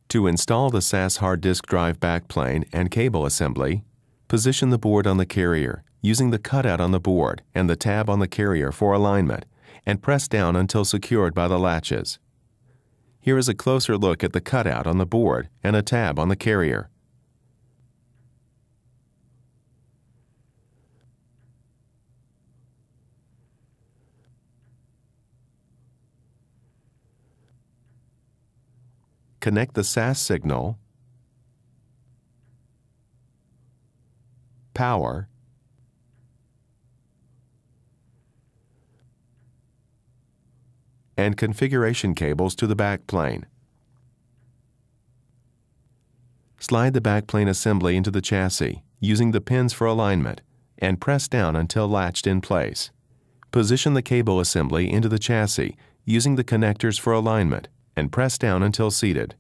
To install the SAS hard disk drive backplane and cable assembly, position the board on the carrier using the cutout on the board and the tab on the carrier for alignment, and press down until secured by the latches. Here is a closer look at the cutout on the board and a tab on the carrier. Connect the SAS signal, power, and configuration cables to the backplane. Slide the backplane assembly into the chassis using the pins for alignment and press down until latched in place. Position the cable assembly into the chassis using the connectors for alignment and press down until seated.